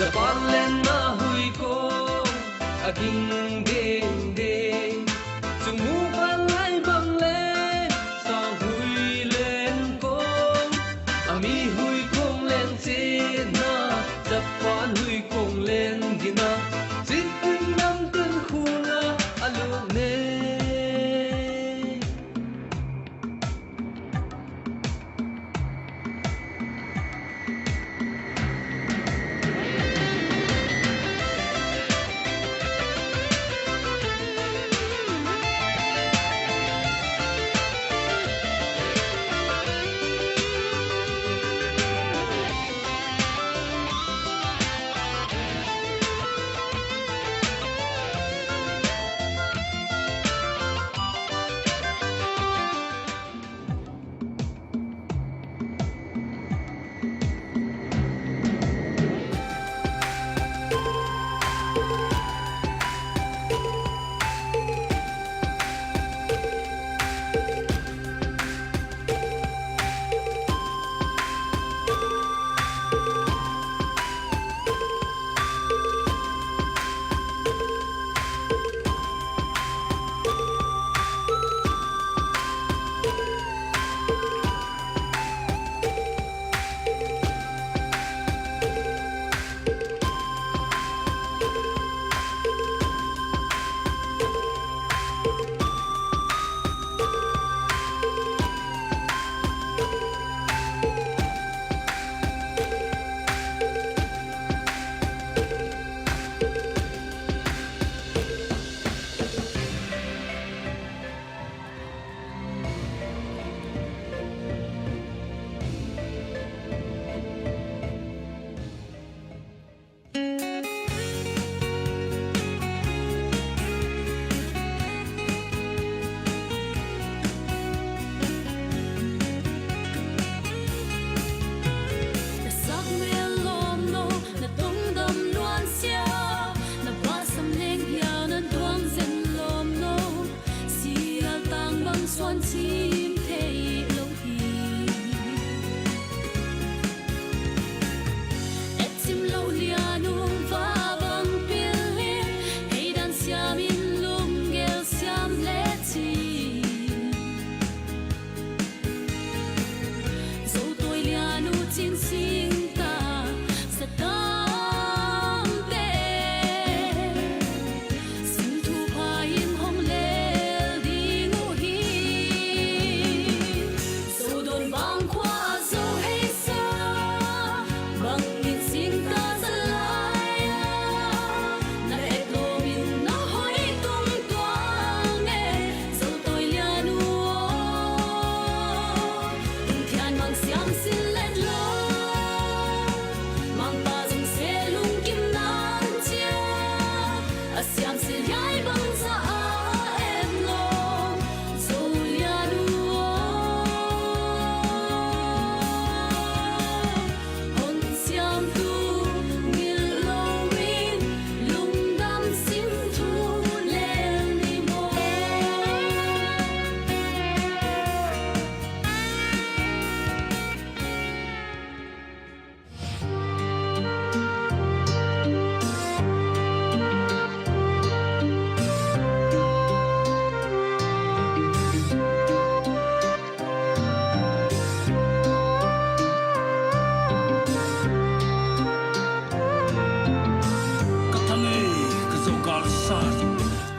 Japan len na hui ko aging ding ding chung mu ban lai bang le sang hui len ko ami hui kong len chin na Japan hui kong len gina sit nam ten khula alu ne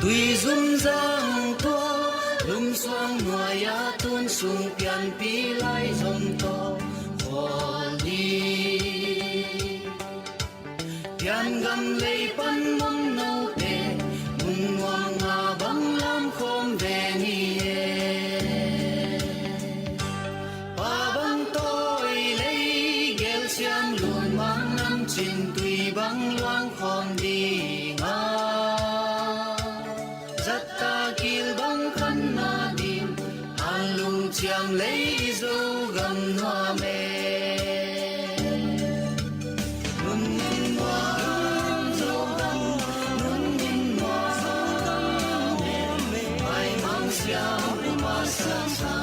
tùy dung giang to lum xoang ngoài á tuôn sung pian pi lai dòng to hồ đi pian gam lei pan mong nâu tê mung ngoang nga bang lam khom về ni e pa bang tôi lấy gel xiang luôn mang năm trình tùy bang loang khom đi nga kil bang khan na dim an lung chiang lấy dấu gần hoa mê nun in hoa dấu gần nun in hoa mê ai mang xiao hoa sa